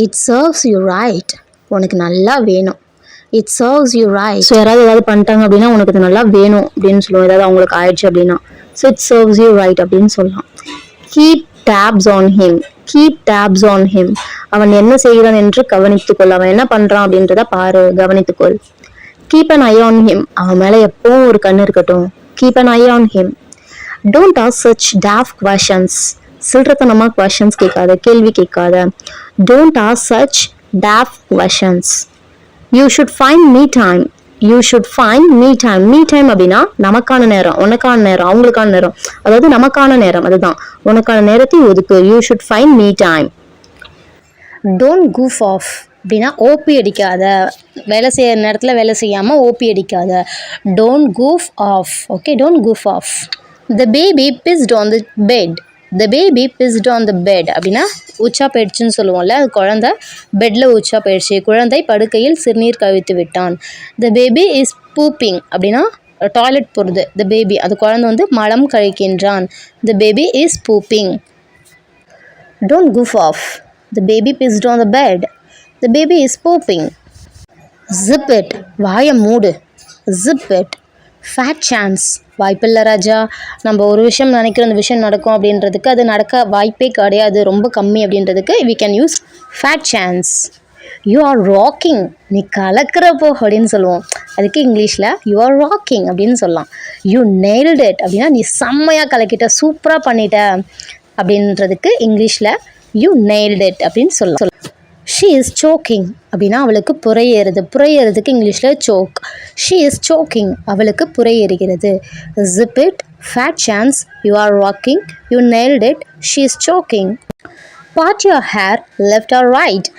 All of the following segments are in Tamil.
It serves you right. உனக்கு நல்லா வேணும். It serves you right. So யாராவது ஏதாவது பண்ணிட்டாங்க அப்படின்னா உனக்கு இது நல்லா வேணும் அப்படின்னு சொல்லுவோம். ஏதாவது அவங்களுக்கு ஆயிடுச்சு அப்படின்னா so it serves you right அப்படின்னு சொல்லலாம். Keep tabs on him. Keep tabs on him. அவன் என்ன செய்கிறான் என்று கவனித்துக்கொள். அவன் என்ன பண்றான் அப்படின்றத பாரு, கவனித்துக்கொள். Keep an eye on him. அவன் மேல எப்பவும் ஒரு கண்ணு இருக்கட்டும். Keep an eye on him. Don't ask such daft questions. சில்லறத்தனமா questions கேட்காத, கேள்வி கேட்காத. Don't ask such daft questions. You should find me time. You should find me time. Me time அப்படின்னா நமக்கான நேரம், உனக்கான நேரம், அவங்களுக்கான நேரம், அதாவது நமக்கான நேரம். அதுதான், உனக்கான நேரத்தை ஒதுக்கு. You should find me time. Don't goof off அப்படின்னா ஓபி அடிக்காத, வேலை செய்கிற நேரத்தில் வேலை செய்யாமல் ஓபி அடிக்காத. Don't goof off. Okay, don't goof off. The baby pissed on the bed. The baby pissed on the bed அப்படின்னா உச்சா போயிடுச்சுன்னு சொல்லுவோம்ல, அது குழந்தை பெட்டில் உச்சா போயிடுச்சு. குழந்தை படுக்கையில் சிறுநீர் கழித்து விட்டான். த பேபி இஸ் பூப்பிங் அப்படின்னா டாய்லெட் போகிறது. த பேபி, அது குழந்தை வந்து மலம் கழிக்கின்றான். The baby is pooping. Don't goof off. The baby pissed on the bed. The baby is pooping. Zip it. வாயை மூடு. Zip it. Fat chance. வாய்ப்பில்லை ராஜா. நம்ம ஒரு விஷயம் நினைக்கிற அந்த விஷயம் நடக்கும் அப்படின்றதுக்கு அது நடக்க வாய்ப்பே கிடையாது, ரொம்ப கம்மி அப்படின்றதுக்கு we can use fat chance. You are rocking. நீ கலக்கிறப்போ அப்படின்னு சொல்லுவோம். அதுக்கு இங்கிலீஷில் you are rocking அப்படின்னு சொல்லலாம். You nailed it அப்படின்னா நீ செம்மையாக கலக்கிட்ட, சூப்பராக பண்ணிட்ட அப்படின்றதுக்கு இங்கிலீஷில் யூ நெயில்ட் இட் அப்படின்னு சொல்லலாம். ஷீ இஸ் சோக்கிங் அப்படின்னா அவளுக்கு புறையேறுது. புறையேறதுக்கு இங்கிலீஷில் சோக். ஷீ இஸ் சோக்கிங், அவளுக்கு புறையேறுகிறது. Zip it, fat chance, you are walking, you nailed it, she is choking. Part your hair left or right.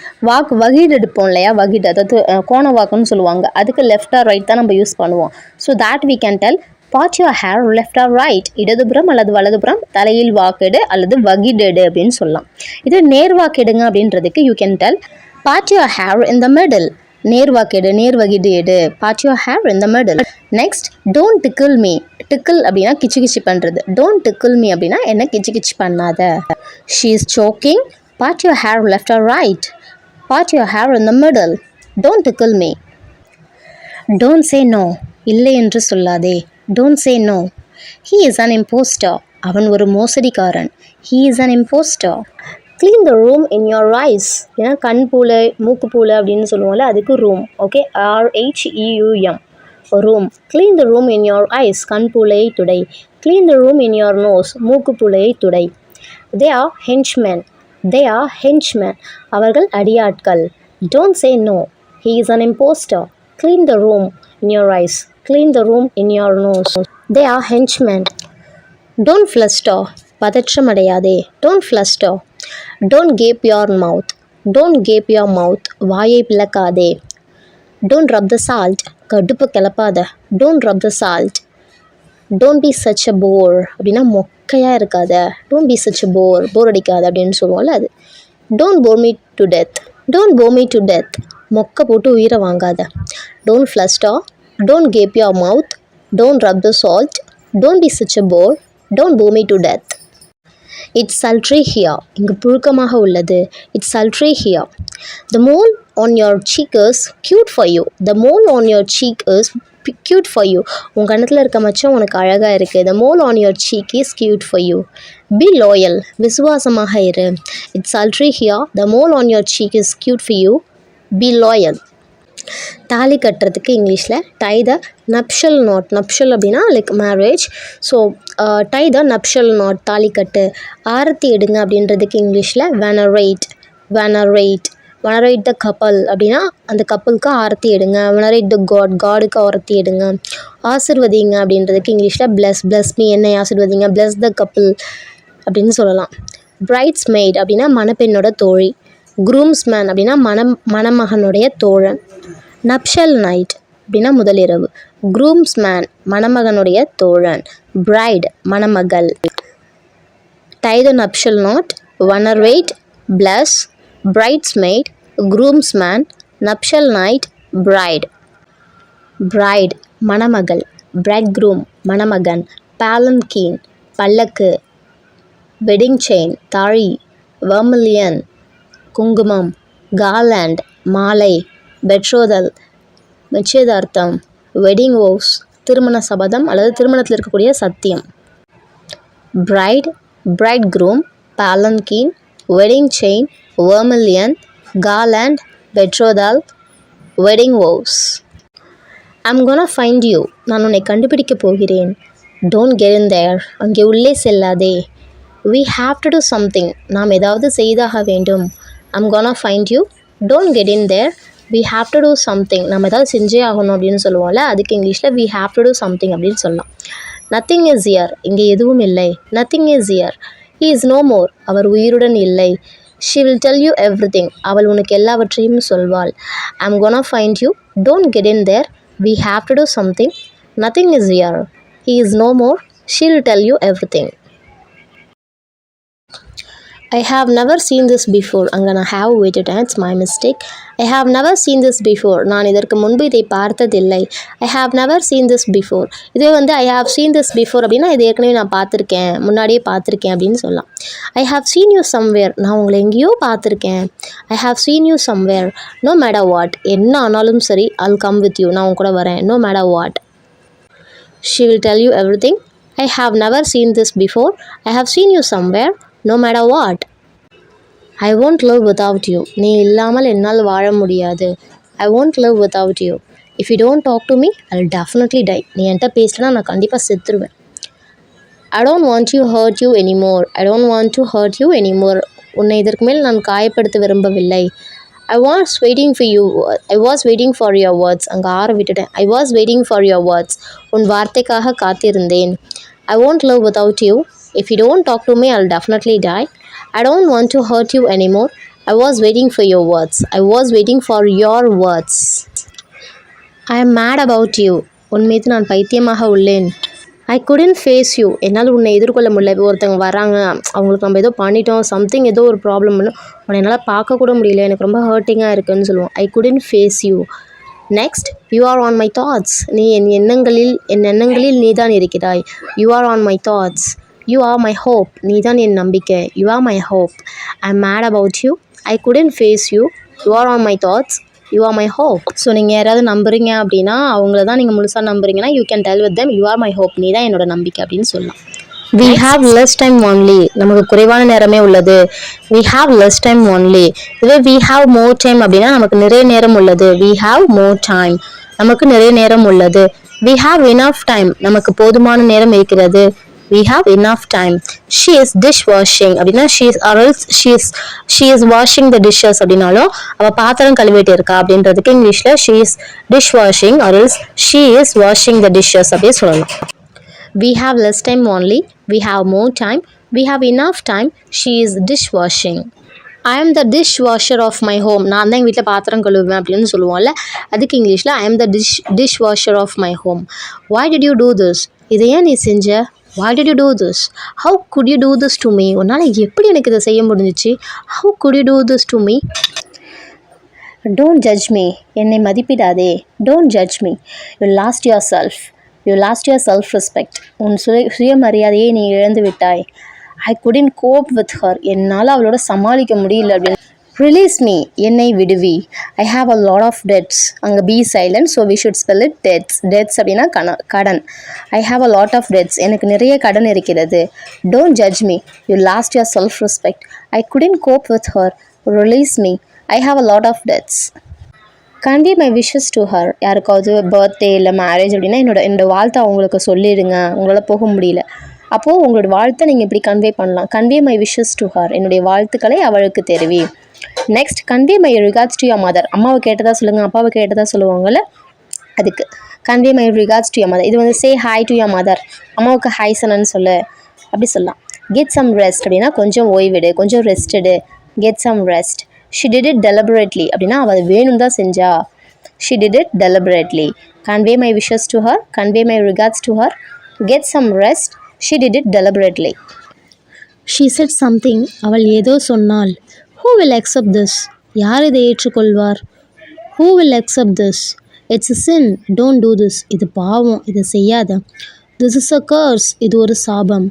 வகிடு எடுப்போம் இல்லையா, வகிடு, அதாவது கோண வாக்குன்னு சொல்லுவாங்க. அதுக்கு லெஃப்ட் ஆர் ரைட் தான் நம்ம யூஸ் பண்ணுவோம். So that we can tell part your hair left or right. இடதுபுறம் அல்லது வலதுபுறம் தலையில் வாக்கெடு அல்லது வகிடெடு அப்படின்னு சொல்லலாம். இது நேர்வாக்கெடுங்க அப்படின்றதுக்கு you can tell part your hair in the middle. நேர்வாக்கெடு, நேர்வகிடு எடு. Part your hair in the middle. Next, don't tickle me. Tickle அப்படின்னா கிச்சு கிச்சு பண்ணுறது. டோன்ட் டிக்கிள் மீ அப்படின்னா என்ன கிச்சு கிச்சு பண்ணாத. She is choking. Part your hair left or right. Part your hair in the middle. Don't tickle me. Don't say no. இல்லை என்று சொல்லாதே. Don't say no. He is an imposter. அவன் ஒரு மோசடிக்காரன். He is an imposter. Clean the room in your eyes. ஏன்னா கண் பூளை, மூக்கு பூளை அப்படின்னு சொல்லுவோம்ல, அதுக்கு room. Okay, RHEUM, room. Clean the room in your eyes. கண் பூளையை துடை. Clean the room in your nose. மூக்கு பூளையை துடை. They are henchmen. They are henchmen. அவர்கள் அடியாட்கள். Don't say no. He is an imposter. Clean the room in your eyes. Clean the room in your nose. They are henchmen. Don't fluster. பதற்றம் அடையாதே. Don't fluster. Don't gape your mouth. Don't gape your mouth. வாயை பிளக்காதே. Don't rub the salt. கடுப்பு கிளப்பாத. Don't rub the salt. Don't be such a bore அப்படின்னா மொக்கையாக இருக்காத. Don't be such a bore. போர் அடிக்காத அப்படின்னு சொல்லுவோம்ல, அது. Don't bore me to death. Don't bore me to death. மொக்க போட்டு உயிரை வாங்காத. Don't fluster. Don't gape your mouth. Don't rub the salt. Don't be such a bore. Don't bore me to death. It's sultry here. இங்கு புழுக்கமாக உள்ளது. It's sultry here. The mole on your cheek is cute for you. The mole on your cheek is cute for you. உன் கணத்தில் இருக்க மச்சம் உனக்கு அழகாக இருக்குது. The mole on your cheek is cute for you. Be loyal. விசுவாசமாக இரு. It's sultry here. The mole on your cheek is cute for you. Be loyal. தாலி கட்டுறதுக்கு இங்கிலீஷில் tie the nuptial knot. Nuptial அப்படின்னா like marriage. So tie the nuptial knot, தாலி கட்டு. ஆரத்தி எடுங்க அப்படின்றதுக்கு இங்கிலீஷில் வெனரேட். வெனரேட். வெனரேட் த கப்பல் அப்படின்னா அந்த கப்பலுக்கு ஆரத்தி எடுங்க. வெனரேட் த காட், காடுக்கு ஆரத்தி எடுங்க. ஆசிர்வதிங்க அப்படின்றதுக்கு இங்கிலீஷில் பிளஸ். பிளஸ் மீ, என்னை ஆசிர்வதிங்க. பிளஸ் த கப்பல் அப்படின்னு சொல்லலாம். பிரைட்ஸ் மெய்ட் அப்படின்னா மணப்பெண்ணோட தோழி. க்ரூம்ஸ்மேன் அப்படின்னா மணமகனுடைய தோழன். நப்ஷல் நைட் அப்படின்னா முதலிரவு. க்ரூம்ஸ்மேன் மணமகனுடைய தோழன். பிரைட் மணமகள். Tie the nuptial knot, venerate, bless, bridesmaid, groomsman, nuptial night, bride. Bride மணமகள். பிரைட்க்ரூம் மணமகன். பாலன்கீன் பல்லக்கு. வெட்டிங் செயின் தாழி. வெர்மிலியன் குங்குமம். garland மாலை, betrothal நிச்சயதார்த்தம், wedding vows திருமண சபதம் அல்லது திருமணத்தில் இருக்கக்கூடிய சத்தியம், bride bridegroom, palanquin, wedding chain, vermilion, garland, betrothal, wedding vows. I'm gonna find you. நான் உன்னை கண்டுபிடிக்க போகிறேன். Don't get in there. அங்கே உள்ளே செல்லாதே. We have to do something. நாம் ஏதாவது செய்தாக வேண்டும். I'm gonna find you. Don't get in there. We have to do something. நாம் ஏதாவது செஞ்சே ஆகணும் அப்படின்னு சொல்லுவோம்ல, அதுக்கு இங்கிலீஷில் we have to do something அப்படின்னு சொல்லலாம். Nothing is here. இங்கே எதுவும் இல்லை. Nothing is here. He is no more. அவர் உயிருடன் இல்லை. She will tell you everything. அவள் உனக்கு எல்லாவற்றையும் சொல்வாள். I'm gonna find you. Don't get in there. We have to do something. Nothing is here. He is no more. She will tell you everything. I have never seen this before. அங்கே நான் have waited. It's my mistake. I have never seen this before. நான் இதற்கு முன்பு இதை பார்த்ததில்லை. I have never seen this before. இதே வந்து I have seen this before அப்படின்னா இது ஏற்கனவே நான் பார்த்துருக்கேன், முன்னாடியே பார்த்துருக்கேன் அப்படின்னு சொல்லலாம். I have seen you somewhere. நான் உங்களை எங்கேயோ பார்த்துருக்கேன். I have seen you somewhere. No matter what. என்ன ஆனாலும் சரி, I'll come with you. நான் உன் கூட வரேன். No matter what. She will tell you everything. I have never seen this before. I have seen you somewhere. No matter what. I won't live without you. நீ இல்லாமல் என்னால் வாழ முடியாது. I won't live without you. If you don't talk to me, I'll definitely die. நீ என்கிட்ட பேசலனா நான் கண்டிப்பாக செத்துருவேன். I don't want to hurt you anymore. I don't want to hurt you anymore. உன்னை இதற்கு மேல் நான் காயப்படுத்த விரும்பவில்லை. I was waiting for you. I was waiting for your words. அங்கே ஆற விட்டுட்டேன். I was waiting for your words. உன் வார்த்தைக்காக காத்திருந்தேன். I won't live without you. If you don't talk to me, I'll definitely die. I don't want to hurt you anymore. I was waiting for your words. I was waiting for your words. I am mad about you. உன் மீது நான் பைத்தியமாக உள்ளேன். I couldn't face you. என்னால் உன்னை எதிர்கொள்ள முடியல. இப்போ ஒருத்தவங்க வராங்க, அவங்களுக்கு நம்ம ஏதோ பண்ணிட்டோம், சம்திங் ஏதோ ஒரு ப்ராப்ளம் பண்ணோம், உன்னை என்னால் பார்க்க கூட முடியல, எனக்கு ரொம்ப ஹர்ட்டிங்காக இருக்குன்னு சொல்லுவோம். I couldn't face you. Next, you are on my thoughts. நீ என் எண்ணங்களில் நீ தான் இருக்கிறாய். You are on my thoughts. You are my hope. நீ தான் என் நம்பிக்கை. You are my hope. I am mad about you. I couldn't face you. You are on my thoughts. You are my hope. So நீங்கள் யாராவது நம்புறீங்க அப்படின்னா, அவங்கள தான் நீங்கள் முழுசாக நம்புறீங்கன்னா, you can tell with them you are my hope. நீ தான் என்னோட நம்பிக்கை அப்படின்னு சொல்லலாம். We have less time only. நமக்கு குறைவான நேரமே உள்ளது. We have less time only. இதுவே we have more time அப்படின்னா நமக்கு நிறைய நேரம் உள்ளது. We have more time. நமக்கு நிறைய நேரம் உள்ளது. We have enough time. நமக்கு போதுமான நேரம் இருக்கிறது. We have enough time. She is dishwashing அப்படின்னா she is washing the dishes அப்படின்னாலும் அவ பாத்திரம் கழுவிட்டு இருக்கா அப்படின்றதுக்கு இங்கிலீஷ்ல she is dishwashing or else she is washing the dishes அப்படி சொல்லலாம். We have less time only. We have more time. We have enough time. She is dishwashing. I am the dishwasher of my home. நான் தான் எங்கள் வீட்டில் பாத்திரம் கழுவுவேன் அப்படின்னு சொல்லுவோம்ல, அதுக்கு இங்கிலீஷில் I am the dishwasher of my home. Why did you do this? இதை ஏன் நீ செஞ்ச? Why did you do this? How could you do this to me? உன்னால் எப்படி எனக்கு இதை செய்ய முடிஞ்சிச்சு? How could you do this to me? Don't judge me. என்னை மதிப்பிடாதே. Don't judge me. You lost yourself. You lost your self-respect. உன் சுயமரியாதையை நீ இழந்து விட்டாய். I couldn't cope with her. என்னால் அவளோட சமாளிக்க முடியல அப்படின்னு. Release me. என்னை விடுவி. I have a lot of debts. அங்கே be silent, so we should spell it debts. Debts அப்படின்னா கடன். I have a lot of debts. எனக்கு நிறைய கடன் இருக்கிறது. Don't judge me. You lost your self-respect. I couldn't cope with her. Release me. I have a lot of debts. Convey my wishes to her. யாருக்காவது பர்த்டே இல்லை மேரேஜ் அப்படின்னா என்னோட வாழ்த்தை அவங்களுக்கு சொல்லிடுங்க, உங்களால் போக முடியல. அப்போது உங்களோட வாழ்த்தை நீங்கள் இப்படி கன்வே பண்ணலாம். Convey my wishes to her. என்னுடைய வாழ்த்துக்களை அவளுக்கு தெரிவி. Next, convey my regards to your mother. அம்மாவை கேட்டதா சொல்லுங்கள், அப்பாவை கேட்டதா சொல்லுவாங்கள்ல, அதுக்கு convey my regards to your mother. இது வந்து say hi to your mother. அம்மாவுக்கு ஹாய் சனன்னு சொல்லு அப்படி சொல்லலாம். கெட் சம் ரெஸ்ட் அப்படின்னா கொஞ்சம் ஓய்விடு, கொஞ்சம் ரெஸ்டடு. Get some rest. She did it deliberately அப்படின்னா அவள் வேணும் தான் செஞ்சா. She did it deliberately. Convey my wishes to her. Convey my regards to her. Get some rest. She did it deliberately. She said something. அவள் ஏதோ சொன்னாள். Who will accept this? யார் இதை ஏற்றுக்கொள்வார்? Who will accept this? It's a sin. Don't do this. இது பாவம், இதை செய்யாத. This is a curse. இது ஒரு சாபம்.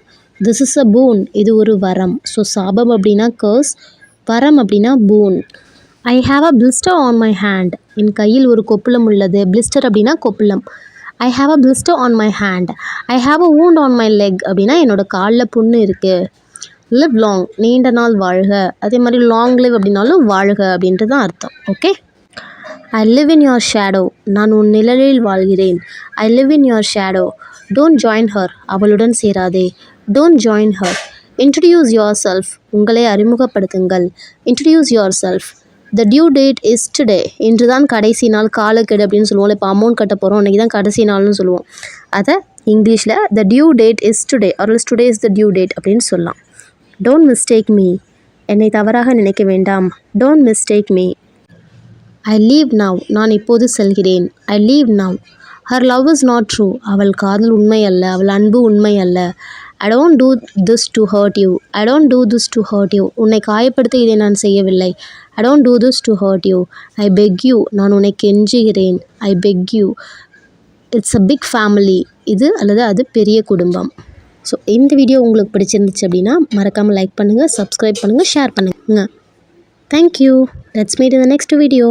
This is a boon. இது ஒரு வரம். ஸோ சாபம் அப்படின்னா curse, வரம் அப்படின்னா boon. I have a blister on my hand. என் கையில் ஒரு கொப்புளம் உள்ளது. பிளிஸ்டர் அப்படின்னா கொப்புளம். I have a blister on my hand. I have a wound on my leg அப்படின்னா என்னோட காலில் புண்ணு இருக்குது. லிவ் லாங் நீண்ட நாள் வாழ்க. அதே மாதிரி லாங் லிவ் அப்படின்னாலும் வாழ்க அப்படின்ட்டு தான் அர்த்தம். Okay. I live in your shadow. நான் உன் நிழலில் வாழ்கிறேன். I live in your shadow. Don't join her. அவளுடன் சேராதே. Don't join her. Introduce yourself. உங்களை அறிமுகப்படுத்துங்கள். Introduce yourself. The due date is today. இன்று தான் கடைசி நாள், காலக்கெடு அப்படின்னு சொல்லுவோம். இப்போ அமௌண்ட் கட்ட போகிறோம், அன்றைக்கி தான் கடைசி நாள்னு சொல்லுவோம். அதை இங்கிலீஷில் the due date is today or else today is the due date அப்படின்னு சொல்லலாம். Don't mistake me. என்னை தவறாக நினைக்க வேண்டாம். Don't mistake me. I leave now. நான் இப்போது செல்கிறேன். I leave now. Her love is not true. அவள் காதல் உண்மை அல்ல, அவள் அன்பு உண்மை அல்ல. I don't do this to hurt you. I don't do this to hurt you. உன்னை காயப்படுத்த இதை நான் செய்யவில்லை. I don't do this to hurt you. I beg you. நான் உன்னை கெஞ்சுகிறேன். I beg you. It's a big family. இது அல்லது அது பெரிய குடும்பம். ஸோ இந்த வீடியோ உங்களுக்கு பிடிச்சிருந்துச்சு அப்படின்னா மறக்காமல் லைக் பண்ணுங்கள், சப்ஸ்கிரைப் பண்ணுங்கள், ஷேர் பண்ணுங்கள். Thank you. Let's meet in the next video.